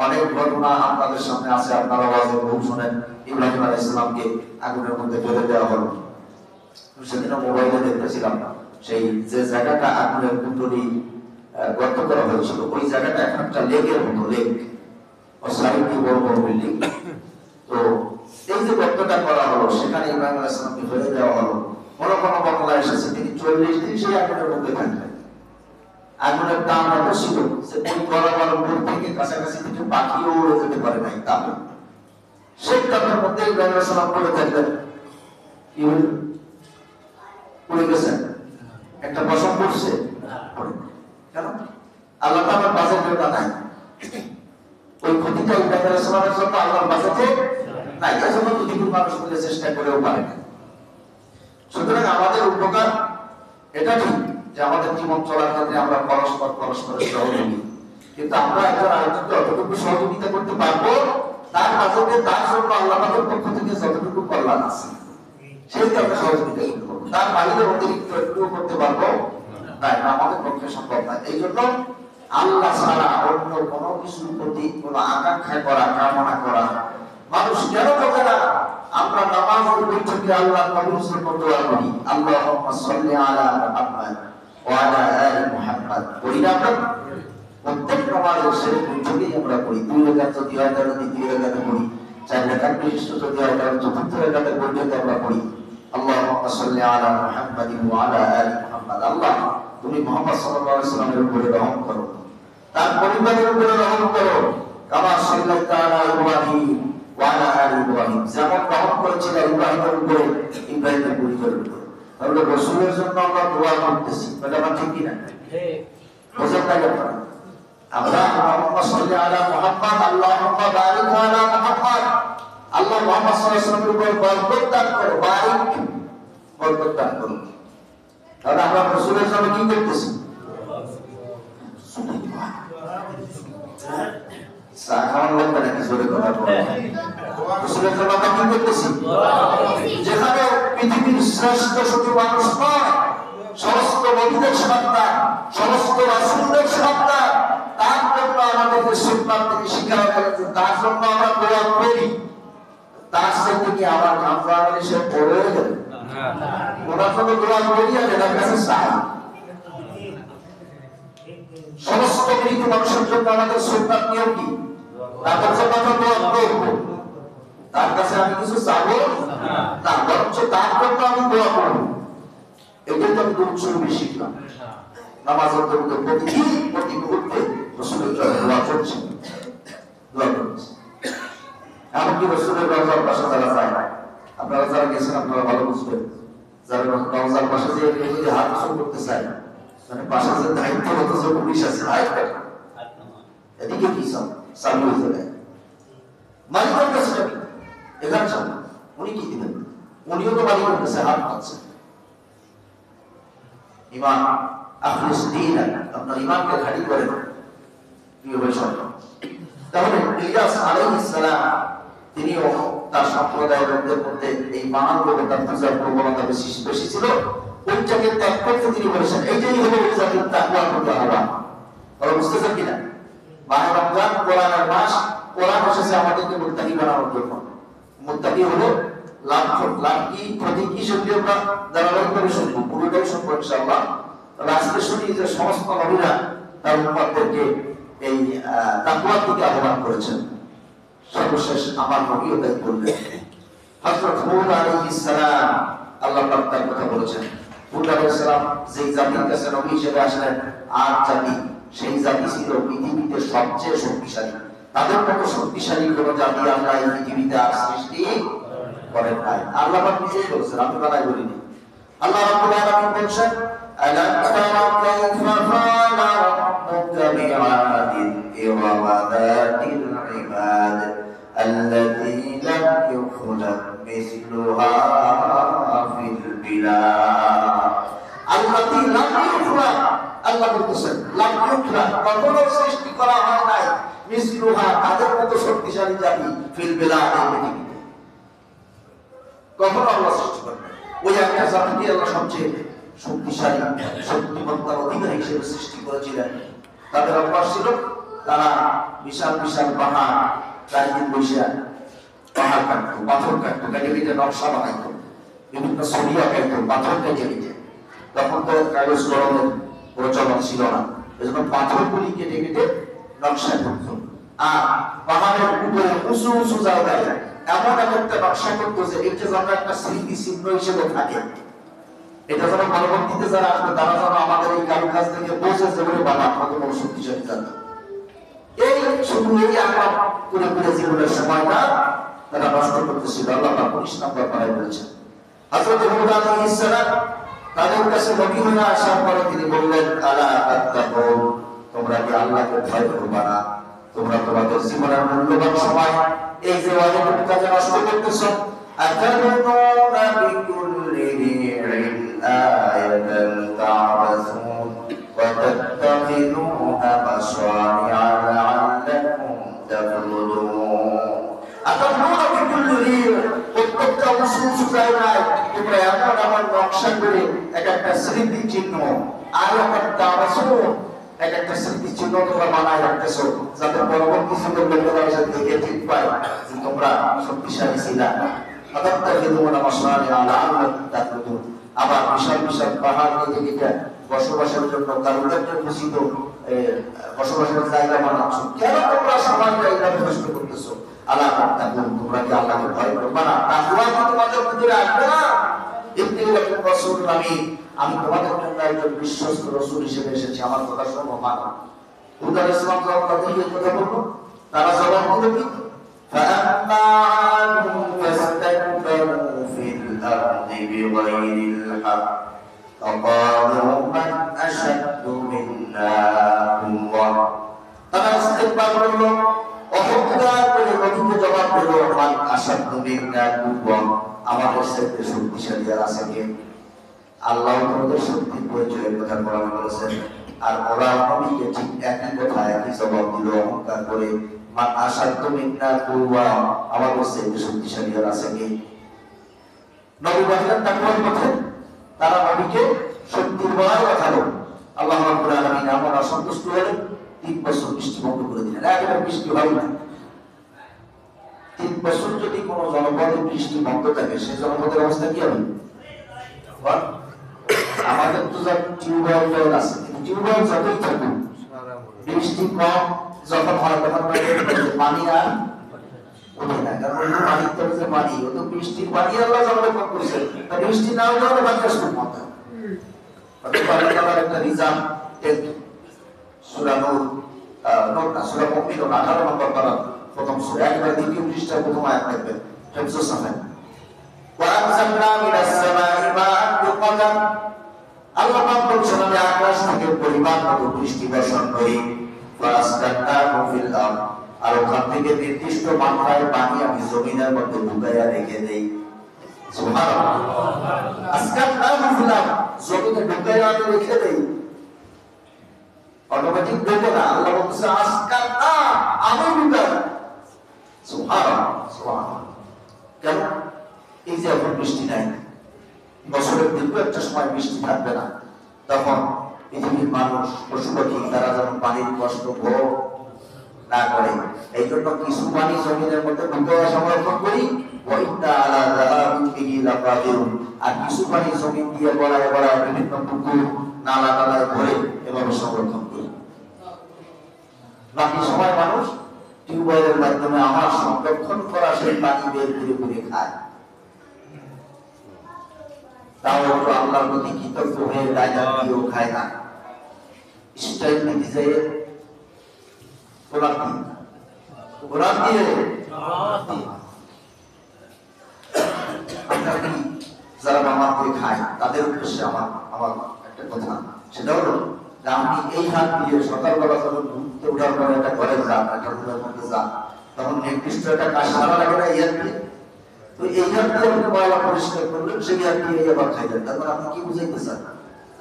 অনেক ঘটনা আপনাদের সামনে আছে, আপনারা ওয়াজে বহু শুনেন। ইব্রাহিম আলাইহিস সালামকে আগুনের মধ্যে ফেলে দেওয়া হলো, সেদিন মোবাইলে দেখতেছিলাম, সেই যে জায়গাটা আগুনের কুণ্ডলী গর্ত করা হয়েছিল ওই জায়গাটা এখন একটা লেকের মতো, লেক ও সাইডে বড় বড় বিল্ডিং। তো এই যে গর্তটা করা হলো সেখানে ইব্রাহিম আলাইহিস সালামকে ফেলে দেওয়া হলো। কোনো বদলা এসেছে তিনি 40 দিন সেই আগুনের মধ্যে থাকলেন। আগুনের দাম এত ছিল যে ওই বরাবর দূর থেকে কাছাকাছি কিছু পাখিও উড়ে যেতে পারে নাই তাপে। সেই তাপের মধ্যে ইব্রাহিম আলাইহিস সালাম পড়ে থাকলেন। কি হলো? পড়ে গেছেন, একটা পশম পড়ছে, কেন? আল্লাহ তাআলার বাজেটে ওটা নাই, ওই ক্ষতিটা ইব্রাহিম আলাইহিস সালামের জন্য আল্লাহর বাজেটে নাই, এজন্য পৃথিবীর মানুষ মিলে চেষ্টা করেও পারে না। সুতরাং আমাদের উপকার এটা ঠিক যে আমাদের জীবন চলার ক্ষেত্রে আমরা পরস্পরের সহযোগী, কিন্তু আমরা একজন আরেকজনকে অতটুকু সহযোগিতা করতে পারবো তার বাজেটে, তার জন্য আল্লাহ পাকের পক্ষ থেকে যতটুকু কল্যাণ আছে সেইটা আমরা সহযোগিতা করতে পারবো। তার বাইরে অতিরিক্ত একটুও করতে পারবো না, আমাদের পক্ষে সম্ভব না। এই জন্য আল্লাহ ছাড়া অন্য কোনো কিছুর প্রতি কোনো আকাঙ্ক্ষা করা, কামনা করা মানুষ কেন করে না? আমরা নামাজের বৈঠকে আল্লাহ নবীর জন্য দোয়া করি, আল্লাহুম্মা সাল্লি আলা মুহাম্মাদ ওয়া আলা আলি মুহাম্মাদ, করি না আমরা? প্রত্যেক নামাজের শেষ বৈঠকেই আমরা করি। 2 রাকাত যদি হয় তাহলে 2 রাকাতে করি, 4 রাকাত বিশিষ্ট যদি হয় তাহলে 4 রাকাতের বৈঠকে আমরা করি, আল্লাহুম্মা সাল্লি আলা মুহাম্মাদ ওয়া আলা আলি মুহাম্মাদ। আল্লাহ তুমি মুহাম্মদ সাল্লাল্লাহু আলাইহি ওয়াসাল্লামের উপরে রহম করো, তার পরিবারের উপরে রহম করো, কামা সাল্লাল্লাহু আলা ইব্রাহিম ওয়া আলা আলি ইব্রাহিম, যেমন রহম করেছিলেন ইব্রাহিমের উপরে, ইব্রাহিমের পরিবারের উপরে। তাহলে রাসূলের জন্য আমরা দোয়া করতেছি, এটা আমার ঠিক কি না? ঠিক। বুঝতে পারলেন? আমরা আল্লাহুম্মা সাল্লি আলা মুহাম্মাদ, আল্লাহুম্মা বারিক আলা মুহাম্মাদ, আল্লাহ মুহাম্মদ সাল্লাল্লাহু আলাইহি ওয়াসাল্লামের উপর বরকত দান করো, বারিক, বরকত দান করো। তাহলে আমরা রাসূলের জন্য কি করতেছি? সাখান লাগবে নাকি জোরে কথা বলে? রাসূলের জন্য আমরা কি করতেছি? যেখানে পৃথিবীর শ্রেষ্ঠ শুধু মানুষ নয়, সমস্ত নবীদের সন্তান, সমস্ত রাসূলদের সন্তান, তার জন্য আমাদেরকে সুন্নাত থেকে শিক্ষা করেছে, তার জন্য আমরা দোয়া করি। তার সাথে কি আমার কামরা সে পড়ে গেল? ওনার জন্য দোয়া করি আর এটার কাছে চাই। সমস্ত মৃত মানুষের জন্য আমাদের সুন্নাত নিয়ম কি? তাদের জন্য আমরা দোয়া করব। তার কাছে আমি কিছু চাবো না, বরঞ্চ তার জন্য আমি দোয়া করব। এটাই তো আমি দুরূদ শরীফ শিখলাম। নামাজের মধ্যে প্রতিদিন প্রতি মুহূর্তে রাসূলের জন্য দোয়া করছি, দোয়া করছি। এমনকি রাসূলের রওজার পাশে যারা যায়, আপনারা যারা গেছেন আপনারা ভালো বুঝবেন, যারা রওজার পাশে যে যদি হাত উঁচু করতে চায়, মানে পাশে যে দায়িত্বরত যে পুলিশ আছে, এদিকে কি চালু হয়ে যায় মালিকের কাছে এখানে চালু, উনি কি দিবেন? উনিও তো মালিকের কাছে হাত পাচ্ছেন। ইমান আখলিস দীন, আপনার ইমানকে খাঁটি করেন প্রিয় ভাই সব। তাহলে ইলিয়াস আলাইহিস সালাম তিনিও তার সম্প্রদায়ের লোকদের মধ্যে এই বানান দেবতার পূজার প্রবণতা বেশি ছিল, ওইটাকে ত্যাগ করতে তিনি বলেছেন। এইটাই হলো ওই জাতির তাকওয়ার প্রতি আহ্বান। বলো বুঝতেছেন কিনা? মাহে রমজান কোরআনের মাস, কোরআন এসেছে আমাদেরকে মুত্তাকি বানানোর জন্য। মুত্তাকি হলো লাভ কি ক্ষতি কি শুনলে আমরা ধারাবাহিকভাবে শুনবো, পুরোটাই শুনবো ইনশাআল্লাহ। তবে আজকে শুনি যে সমস্ত নবীরা তার উম্মতদেরকে এই তাকওয়ার দিকে আহ্বান করেছেন। সর্বশেষ আমার নবীও তাই বললেন। হযরত হুদ আলাইহিস সালাম আল্লাহ পাক তার কথা বলেছেন। হুদ আলাইহিস সালাম যেই জাতির কাছে নবী হিসেবে আসলেন, আর জাতি সেই জাতি ছিল পৃথিবীতে সবচেয়ে শক্তিশালী। তাদের মতো শক্তিশালী কোন জাতি আল্লাহ এই পৃথিবীতে আর সৃষ্টি করেন নাই। আল্লাহ পাক নিজেই বলেছেন, আমি বানাই বলিনি। আল্লাহ রাব্বুল আলামিন বলেছেন, আলাম তারা কাইফা ফাআলা রাব্বুকা বিআদিন ইরামা যাতিল ইমাদ আল্লাতী লাম ইউখলাক মিসলুহা ফিল বিলাদ। আল্লাতী লাম ইউখলাক, আল্লাহ বলতেছেন লাম ইউখলাক, কখনো সৃষ্টি করা হয় নাই, মিসলুহা তাদের মতো শক্তিশালী জাতি ফিল বিলাদ, পৃথিবীতে কখনো আল্লাহ সৃষ্টি করেন। ওই একটা জাতিকে আল্লাহ সবচেয়ে শক্তিশালী শক্তিমত্তার অধিকারী হিসেবে সৃষ্টি করেছিলেন। তাদের অভ্যাস ছিল তারা বিশাল বিশাল পাহাড় চারিদিন বসে পাহাড় কাটতো, পাথর কাটতো, কেটে কেটে নকশা বানাইতো, বিভিন্ন ছবি আঁকাইতো, পাথর কেটে কেটে। তখন তো কাগজ কলমের প্রচলন ছিল না, এজন্য পাথরগুলি কেটে কেটে নকশা করতো। আর পাহাড়ের উপরে উঁচু উঁচু জায়গায় এমন একটা নকশা করতো যে এটা যেন একটা স্মৃতি চিহ্ন হিসেবে থাকে। এটা যেন পরবর্তীতে যারা আসবে তারা যেন আমাদের এই কারুকাজ থেকে বোঝে যে বলে বাবা আমাদের বড় শক্তিশালী জাতি। এই শুধু এই আকাম করে করে জীবনের সময়টা তারা নষ্ট করতেছিল। আল্লাহ পাক 19 নম্বর পারায় বলেছেন, হযরত হুদ আলাইহিস সালাম তাদের কাছে নবী হয়ে আসার পরে তিনি বললেন, আলা তাত্তাকুন, তোমরা কি আল্লাহকে ভয় করবে না? তোমরা তোমাদের জীবনের মূল্যবান সময় এই যে ওয়াজিব কাজে নষ্ট করতেছো। আতাদুনা বিকুল্লি রি'ইন আয়াতান তা'বাসুন ওয়া তাত্তাখিযুনা মাসানি'a লা'আল্লাকুম তাখলুদুন। আতাদুনা বিকুল্লি রি'ইন, প্রত্যেকটা উঁচু জায়গায় তোমরা এমন এমন নকশা করে এক একটা স্মৃতি চিহ্ন, আয়াতান তা'বাসুন এক একটা স্মৃতি চিহ্ন তোমরা বানায় রাখতেছো, যাতে পরবর্তী যুগের লোকেরা এসে দেখে ঠিক পায় যে তোমরা শক্তিশালী ছিলা। আবার বিশাল বিশাল পাহাড় কেটে কেটে বসবাসের জন্য কারুকার্য ঘোষিত বসবাসের জায়গা বানাচ্ছ। কেন তোমরা সমাজটা এইভাবে নষ্ট করতেছো? আল্লাহ তাকুন, তোমরা কি আল্লাহকে ভয় করবে না? তাকওয়া কি তোমাদের ভিতরে আসবে না? ইত্তিবাউর রাসূল, আমি তোমাদের জন্য একজন বিশ্বস্ত রাসূল হিসেবে এসেছি, আমার কথা শোনো, মানো। হুদ আলাইহিস সালাম যখন তাদেরকে কথা বলল, তারা জবাব দিল কি? فأما عادٌ فاستكبروا في الأرض بغير الحق فقالوا من أشد منا قوة। তারা ইস্তেকবার করলো, অহংকার করে নবীকে জবাব দিল, মান আশাদ্দু মিন্না কুওয়া, আমাদের থেকে শক্তিশালী আর আছে কে? আল্লাহ তোমাদের শক্তির পরিচয়ের কথা কোরআনে বলেছেন, আর ওরা নবীকে ঠিক একই কথা একই জবাব দিল, অহংকার করে, মান আশাদ্দু মিন্না কুওয়া, আমাদের থেকে শক্তিশালী আর আছে কে? নবী বলেন তাকওয়ার পথে, তারা নবীকে শক্তির বড়াই দেখালো। আল্লাহ রাব্বুল আলামিন এমন অসন্তুষ্ট হলেন, 3 বছর বৃষ্টি বন্ধ করে দিলেন, একেবারে বৃষ্টি হয় না। 3 বছর যদি কোনো জনপদে বৃষ্টি বন্ধ থাকে, সেই জনপদের অবস্থা কি হবে? আমাদের তো যা টিউবওয়েল আছে, কিন্তু টিউবওয়েল যতই থাকুক, বৃষ্টি কম যখন হয় তখন পানি আর ওঠে না, কারণ ওই পানির তলে যে পানি, ও তো বৃষ্টির পানি আল্লাহ জলে কম করেছে, বৃষ্টি না হলে পানি আসবে না। অর্থাৎ আল্লাহ তাআলার একটা নিজাম সূরা নূর সূরা মুমিনুন 18 নম্বর পারা প্রথম সূরা একবার দ্বিতীয় পৃষ্ঠা প্রথম আয়াত দেখবেন হিফজুস সাফান ওয়া আনজালনা মিনাস সামাই মাআন বিকদার আল্লাহ পাক বলছেন আমি আকাশ থেকে পরিমাণ মতো বৃষ্টি বর্ষণ করি ফাসকান্নাহু ফিল আরদ আর ওখান থেকে নির্দিষ্ট মাত্রায় পানি আমি জমিনের মধ্যে ঢুকাইয়া রেখে দেই সুবহানাল্লাহ আসকান্নাহু ফিল আরদ জমিনে ঢুকাইয়া আমি রেখে দেই অটোমেটিক দেবো না আল্লাহ বলছে আসকান্না আমি ঢুকাই সুবহানাল্লাহ সুবহানাল্লাহ কেন এই যে এখন বৃষ্টি নাই বছরের দীর্ঘ একটা সময় বৃষ্টি থাকবে না তখন পৃথিবীর মানুষ পশু পাখি তারা যেন পানির কষ্ট ভোগ না করে এই জন্য কিছু পানি জমিনের মধ্যে ঢুকে সংরক্ষণ করি আর কিছু পানি জমিন দিয়ে গড়ায় গড়ায় বিভিন্ন পুকুর নালা নালায় ভরে এভাবে সংরক্ষণ করি বাকি সময় মানুষ টিউবওয়েলের মাধ্যমে আমার সংরক্ষণ করা সেই পানি বের করে করে খায় তাও একটু আল্লাহর প্রতি কৃতজ্ঞ হয়ে দায়িত্ব দিয়েও খায় না স্টাইল নিতে যায় কোরআন দিয়ে আপনার কি যারা মামা করে খায় তাদের উদ্দেশ্যে আমার একটা কথা সেটা হলো যে আপনি এই হাত দিয়ে সকালবেলা যখন ঘুরতে ওঠার পরে একটা ঘরে যান একটা রুমের মধ্যে যান তখন নির্দিষ্ট একটা কাজ সারা লাগে না এই হাত দিয়ে তো এই হাত দিয়ে আপনি ময়লা পরিষ্কার করলেন সেই হাত দিয়ে আবার খাইলেন তারপর আপনি কি বুঝাইতে চান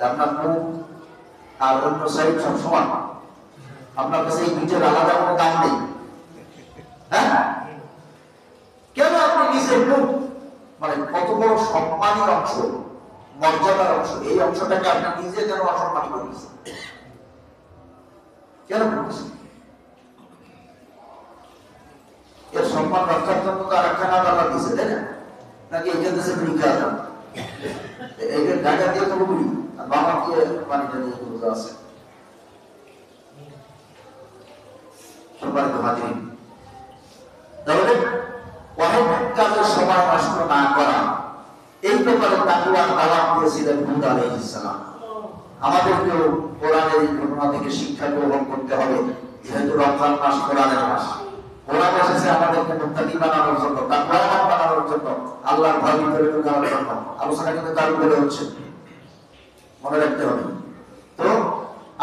আপনার মুখ আর অন্য সাইড সব সমান আপনার কাছে এই দুইটার আলাদা কোনো দাম নেই হ্যাঁ কেন আপনি নিজের মুখ মানে কত বড় সম্মানের অংশ মর্যাদার অংশ এই অংশটাকে আপনি নিজে কেন অসম্মানী করেছেন কেন করছেন এর সম্মান রক্ষার জন্য তো আর একটা নাম আল্লাহ দিয়েছে তাই না নাকি এখান থেকে পরীক্ষা এইটার ঢাকা দিয়ে তো বলি আর বাবা দিয়ে পানিটা দিয়ে বোঝা আছে সম্মানিত হাজির তাহলে অনেক কাজের সময় নষ্ট না করা এই ব্যাপারে তাকওয়ার দাওয়াত দিয়েছিলেন হুদ আলাইহিস সালাম আমাদেরকেও কোরআনের এই ঘটনা থেকে শিক্ষা গ্রহণ করতে হবে যেহেতু রমজান মাস কোরআনের মাস কোরআন এসেছে আমাদেরকে মুত্তাকি বানানোর জন্য তাকওয়াবান বানানোর জন্য আল্লাহর ভয় ভিতরে ঢোকানোর জন্য আলোচনা কিন্তু তার উপরে হচ্ছে মনে রাখতে হবে তো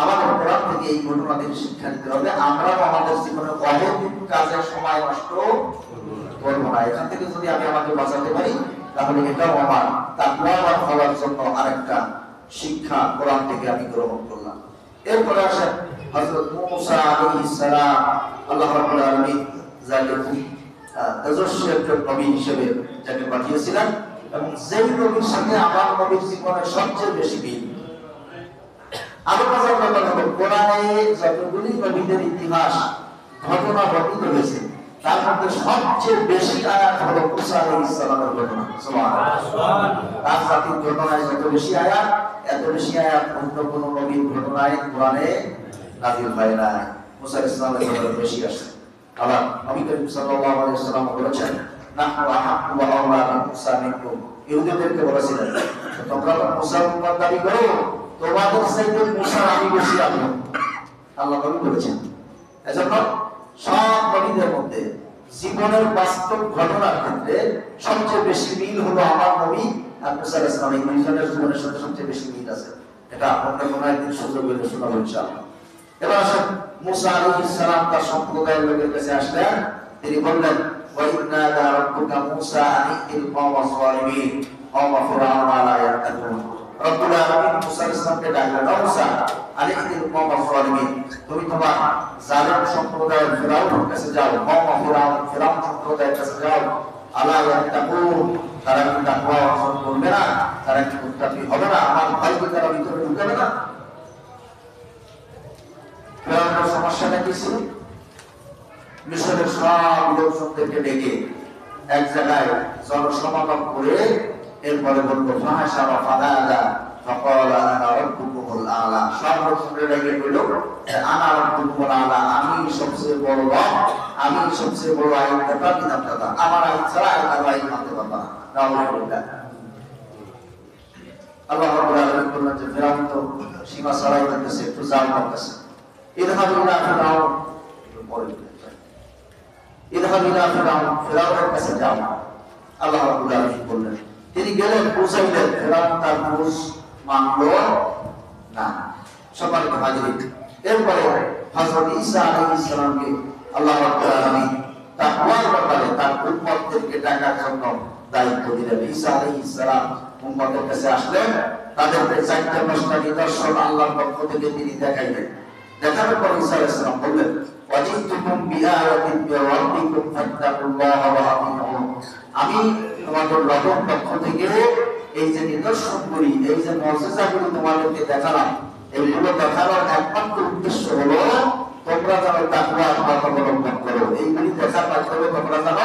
আমাদের কোরআন থেকে এই ঘটনা থেকে শিক্ষা নিতে হবে আমরাও আমাদের জীবনে অনেক কাজের সময় নষ্ট করবো না এখান থেকে যদি আমি আমাকে বাঁচাতে পারি তাহলে এটাও আমার তাকওয়াবান হওয়ার জন্য আরেকটা শিক্ষা কোরআন থেকে আমি গ্রহণ করলাম এরপরে আসেন হযরত মুসা আলাইহিস সালাম আল্লাহ রাব্বুল আলামিন যাকে তেজস্বী একজন নবী হিসেবে যাকে পাঠিয়েছিলেন এবং যেই নবীর সাথে আমার নবীর জীবনের সবচেয়ে বেশি মিল আরো মজার ব্যাপার হলো কোরআনে যতগুলি নবীদের ইতিহাস ঘটনা বর্ণিত হয়েছে তার মধ্যে সবচেয়ে বেশি আয়াত হলো মুসা আলাইহিস সালামের ঘটনা সুবহানাল্লাহ তার জাতির ঘটনায় যত বেশি আয়াত এত বেশি আয়াত অন্য কোন নবীর ঘটনায় কোরআনে নাযিল হয় না মুসা আলাইহিস সালামের ঘটনা বেশি আসে আবার নবী করিম সাল্লাল্লাহু আলাইহি ওয়াসাল্লাম বলেছেন নাহনু আহাক্কু ওয়া আওলা বিমুসা মিনকুম ইহুদীদেরকে বলেছিলেন তোমরা তো মুসার উম্মত দাবি করো তোমাদের চাইতে মুসা আমি বেশি আপন আল্লাহ নবী বলেছেন এজন্য সব নবীদের মধ্যে জীবনের বাস্তব ঘটনার ক্ষেত্রে সবচেয়ে বেশি মিল হলো আমার নবী আর মুসা আলাইহিস সালাম এই দুইজনের জীবনের সাথে সবচেয়ে বেশি মিল আছে এটা অন্য কোনো একদিন সুযোগ হলে শোনাবো ইনশাআল্লাহ এবার আসেন মুসা আলাইহিস সালাম তার সম্প্রদায়ের লোকের কাছে আসলেন তিনি বললেন ওয়া ইন্না লা রাব্বুকা মুসা আনিল কওমা যালিমিন কওমা ফিরআউনা লা ইয়াতাকুন রব্বুল আলামিন মুসা আলাইহিস সালামকে ডাকলেন ও মুসা আনিল কওমা যালিমিন তুমি তোমার জালিম সম্প্রদায়ের ফিরআউনের কাছে যাও কওমা ফিরআউন সম্প্রদায়ের কাছে যাও আলা ইয়াতাকুন তারা কি তাকওয়া অর্জন করবে না তারা কি মুত্তাকি হবে না আমার ভয় কি তারা ভিতরে ঢুকবে না ফিরআউনের সমস্যাটা কি ছিল মিশরের সব লোকজনদেরকে ডেকে এক জায়গায় জনসমাগম করে এরপরে বলবো ফাহাশা ওয়া ফাদাদা ফাকাল আনা রাব্বুকুমুল আলা সব লোকজনদের ডেকে বলল আনা রাব্বুকুমুল আলা আমি সবচেয়ে বড় রব আমি সবচেয়ে বড় আইনদাতা বিধানদাতা আমার আইন ছাড়া আর আইন মানতে পারবে না নাউজুবিল্লাহ আল্লাহ রাব্বুল আলামিন বললেন যে ফিরআউন তো সীমা ছাড়াই করতেছে, একটু জাল করতেছে। ইদহাব ইলা ফিরাউন, ইদহাব ইলা ফিরাউন, ফিরাউনের কাছে যাও। আল্লাহ রাব্বুল আলামিন বললেন, তিনি গেলেন, পৌঁছাইলেন, ফিরাউন তার বুঝ মানল না। সম্মানিত হাজিরিন, এরপরে হযরত ঈসা আলাইহিস সালামকে আল্লাহ রাব্বুল আলামিন তাকওয়ার ব্যাপারে তার উম্মতদেরকে ডাকার জন্য দায়িত্ব দিলেন। ঈসা আলাইহিস সালাম উম্মতের কাছে আসলেন, তাদেরকে 4টা নিদর্শন আল্লাহর পক্ষ থেকে তিনি দেখাইলেন। দেখানোর পর ঈসা আলাইহিস সালাম বললেন, ওয়াজিতুকুম বিআয়াতিন মির রাব্বিকুম ফাত্তাকুল্লাহ ওয়া আতিউন। আমি তোমাদের রবের পক্ষ থেকে এই যে নিদর্শনগুলি, এই যে মুজিজাগুলি তোমাদেরকে দেখালাম, এইগুলো দেখানোর একমাত্র উদ্দেশ্য হলো তোমরা যেন তাকওয়া অবলম্বন করো। এইগুলি দেখার মাধ্যমে তোমরা যেন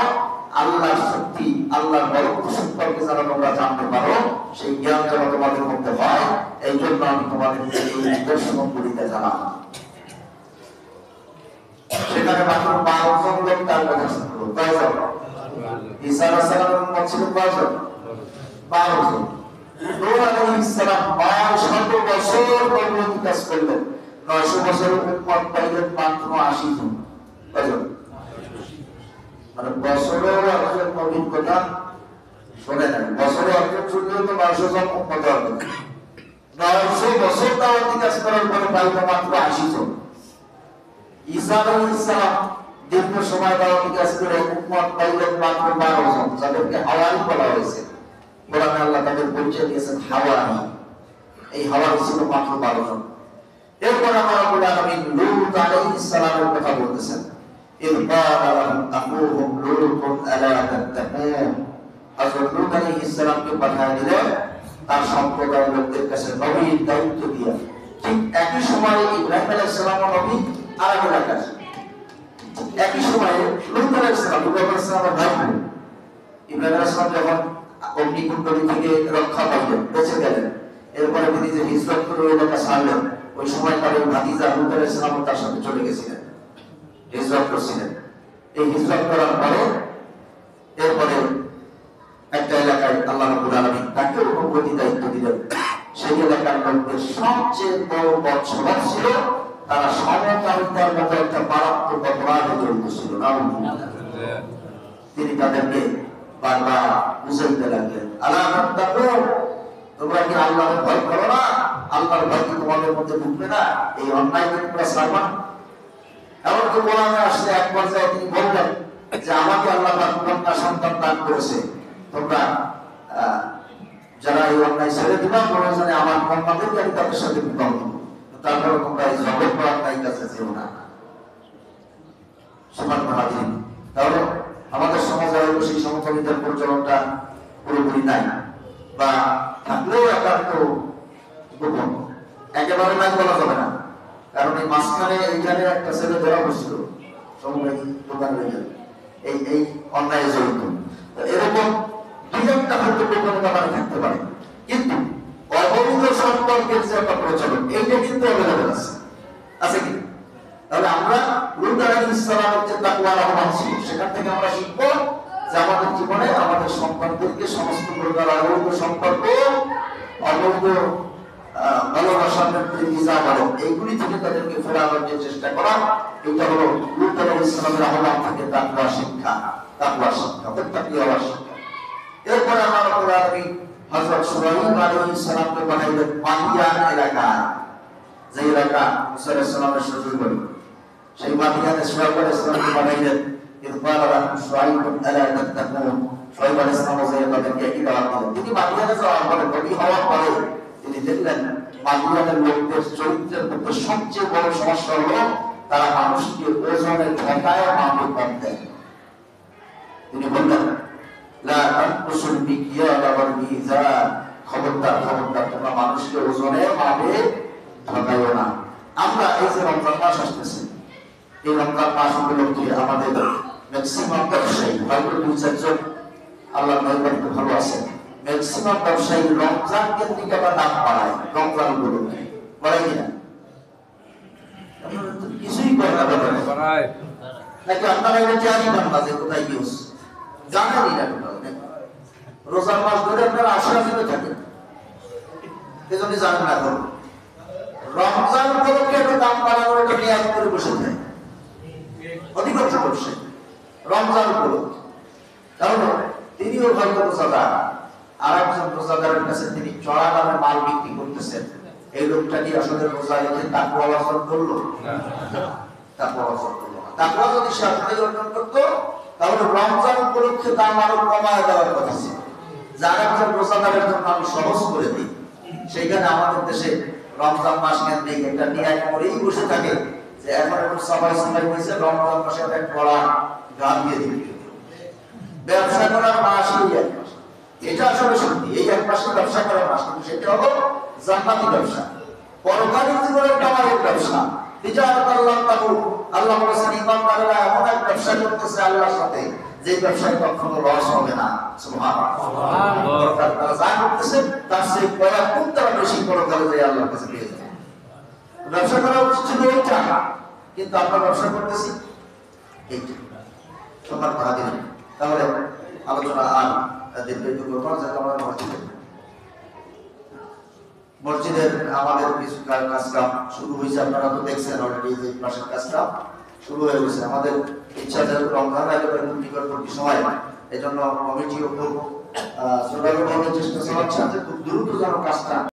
আল্লাহর শক্তি, আল্লাহর বরকত সম্পর্কে যেন তোমরা জানতে পারো, সেই জ্ঞান যেন তোমাদের মধ্যে হয়, এই জন্য আমি তোমাদেরকে এই নিদর্শনগুলি দেখালাম। সেখানে মাত্র 12 জন লোক তার কথা শুনলো। কয়জন? ঈসা আলাইহিস সালামের উম্মত ছিল কয়জন? 12 জন। নূহ আলাইহিস সালাম 1200 বছর নবুয়ত কাজ করলেন। 900 বছরের উম্মত পাইলেন মাত্র 80 জন। কয়জন? মানে বছরের একজন নবীর কথা শুনে নেন। বছরে একজন শুনলেও তো 900 জন উম্মত হবে। 900 বছর দাওয়াতি কাজ করার পরে পাইল মাত্র 80 জন। ঈসা আলাইহিস সালাম দীর্ঘ সময় দাওয়াতি কাজ করে উম্মত পাইলেন মাত্র 12 জন, যাদেরকে হাওয়ারি বলা হয়েছে। কোরআনে আল্লাহ তাদের পরিচয় দিয়েছেন হাওয়ারি। এই হাওয়ারি ছিল মাত্র 12 জন। এরপর আল্লাহ রাব্বুল আলামিন লূত আলাইহিস সালামের কথা বলতেছেন। ইয ক্বালা লাহুম আখুহুম লূতুন আলা তাত্তাকুন। হযরত লূত আলাইহিস সালামকে পাঠিয়ে দিলেন তার সম্প্রদায়ের লোকদের কাছে নবীর দায়িত্ব দিয়ে। ঠিক একই সময়ে ইব্রাহিম আলাইহিস সালাম নবী আর এলাকার, একই সময়ে লূত আলাইহিস সালাম, ইব্রাহিম আলাইহিস সালামের ভাই, ইব্রাহিম আলাইহিস সালাম যখন অগ্নিকুণ্ডলী থেকে রক্ষা পাইলেন, বেঁচে গেলেন, এরপরে তিনি যে হিজরত করে এলাকা ছাড়লেন, ওই সময় তার ভাতিজা লূত আলাইহিস সালাম তার সাথে চলে গেছিলেন, হিজরত করছিলেন। এই হিজরত করার পরে এরপরে একটা এলাকায় আল্লাহ রাব্বুল আলামিন তাকে নবুয়তি দায়িত্ব দিলেন। সেই এলাকার লোকদের সবচেয়ে বড় বৎসর ছিল, তারা সমকামিতার মতো একটা মারাত্মক অপরাধে জড়িত ছিল। তিনি তাদেরকে বারবার বুঝাইতে লাগলেন, আলা তাত্তাকুন, তোমরা কি আল্লাহর ভয় করো না? আল্লাহর ভয় কি তোমাদের মধ্যে ঢুকবে না? এই অন্যায়কে তোমরা ছাড়বা? এমনকি কোরআনে আসলে এক পর্যায়ে তিনি বললেন যে আমাকে আল্লাহ কন্যা সন্তান দান করেছে, তোমরা যারা এই অন্যায় ছেড়ে দিবা, প্রয়োজনে আমার কন্যাদেরকে আমি তাদের সাথে বিবাহ দিব, তারপরে তোমরা এই জগৎ বা অন্যায় কাছে যেও না। সম্মানিত হাজিরিন, তাহলে আমাদের সমাজে সেই সমকামিতার প্রচলনটা পুরোপুরি নাই, বা থাকলেও একান্ত গোপন, একেবারে নাই বলা যাবে না। কারণ এই মাঝখানে এইখানে একটা ছেলে ধরা পড়ছিল সমবায় দোকান এই অন্যায় জড়িত। এরকম দুই একটা হয়তো গোপন ব্যাপারে থাকতে পারে, কিন্তু অবৈধ সম্পর্কের যে একটা প্রচলন, এইটা কিন্তু অ্যাভেলেবল আছে, আছে কি? তাহলে আমরা লূত আলাইহিস সালামের যে তাকওয়ার আহ্বান ছিল, সেখান থেকে আমরা শিখব যে আমাদের জীবনে আমাদের সন্তানদেরকে সমস্ত প্রকার অবৈধ সম্পর্ক, অবৈধ ভালোবাসার এইগুলি থেকে তাদেরকে ফেরানোর যে চেষ্টা করা, এটা হলো লূত আলাইহিস সালামের আহ্বান থেকে তাকওয়া শিক্ষা, তাকওয়া শিক্ষা, তাকওয়া শিক্ষা। এরপরে আল্লাহ রাব্বুল আলামিন হযরত সুলাইমান আলাইহিস সালামকে পাঠাইলেন মাদিয়ান এলাকায়, যে এলাকা মুসা আলাইহিস সালামের শ্বশুর বাড়ি। সেই মাদিয়ানে সুলাইমান আলাইহিস সালামকে পাঠাইলেন। ইয ক্বালা লাহুম শুআয়বুন আলা তাত্তাকুন। শুআয়ব আলাইহিস সালাম তাদেরকে একই দাওয়াত দিলেন। তিনি মাদিয়ানে যাওয়ার পরে, নবী হওয়ার পরে তিনি দেখলেন মাদিয়ানের লোকদের চরিত্রের মধ্যে সবচেয়ে বড় সমস্যা হলো তারা মানুষকে ওজনের ঠেকায় মাপে কম দেয়। তিনি বললেন, লা তানকুসুল মিকিয়াল ওয়াল মিজান, খবরদার খবরদার, তোমরা মানুষকে ওজনে মাপে ঠকাইও না। আমরা এই যে রমজান মাস আসতেছে, এই রমজান মাস উপলক্ষে আমাদের ম্যাক্সিমাম ব্যবসায়ী, হয়তো 2-4 আল্লাহ মেহরবানিতে ভালো আছে, ম্যাক্সিমাম ব্যবসায়ী রমজান কেন্দ্রিক আবার দাম বাড়ায়, রমজান উপলক্ষে বাড়ায় কিনা? কিছুই করে না বাড়ায় নাকি? আপনারা এটা জানি না যে কোথায় কি হচ্ছে, জানেনই না। রোজার মাস ধরে আপনারা আশা থাকেন, এজন্য জানেন না। রমজান উপলক্ষে একটা দাম বাড়ানোর একটা নিয়াত করে বসে থাকে অধিকাংশ ব্যবসায়ী রমজান উপলক্ষে। কারণ তিনিও হয়তো রোজাদার, আর একজন রোজাদারের কাছে তিনি চড়া দামে মাল বিক্রি করতেছেন, এই লোকটা কি আসলে রোজা রেখে তাকওয়া অর্জন করলো? তাকওয়া অর্জন করলো না। তাকওয়া যদি সে আসলে অর্জন করতো তাহলে রমজান উপলক্ষে দাম আরো কমায় দেওয়ার কথা ছিল। যার একজন রোজাদারের জন্য আমি সহজ করে দিই, সেইখানে আমাদের দেশে রমজান মাস কেন্দ্রিক একটা নিয়াত করেই বসে থাকে যে এখন এখন সবাই হয়েছে রমজান মাসে একটা কড়া গান দিয়ে দিবে। ব্যবসা করার মাস এই এক মাস, এটা আসলে সত্যি এই এক মাসে ব্যবসা করার মাস, কিন্তু সেটা হলো জান্নাতি ব্যবসা, পরকালী জীবনের কামারের ব্যবসা। আল্লাহ বলেছেন ইমানদারেরা এমন এক ব্যবসা করতেছে আল্লাহর সাথে যে ব্যবসায় কখনো লস হবে না। সুবহানাল্লাহ। তারা যা করতেছে তার সেই কয়েক তারা বেশি পরকালে যায় আল্লাহর কাছে পেয়ে যায়। ব্যবসা করা উচিত ছিল ওইটা, কিন্তু আমরা ব্যবসা করতেছি এইটা। তোমার ভাগিনা তাহলে আলোচনা আর দীর্ঘায়িত করবো না, যাতে আমরা মসজিদের আমাদের কিছু কাজ কাম শুরু হয়েছে, আপনারা তো দেখছেন অলরেডি যে মাসের কাজ কাম শুরু হয়ে গেছে। আমাদের ইচ্ছা যেহেতু রমজান একেবারে নিকটবর্তী সময়, এই জন্য কমিটিও খুব জোরালোভাবে চেষ্টা চালাচ্ছে যে খুব দ্রুত যেন কাজটা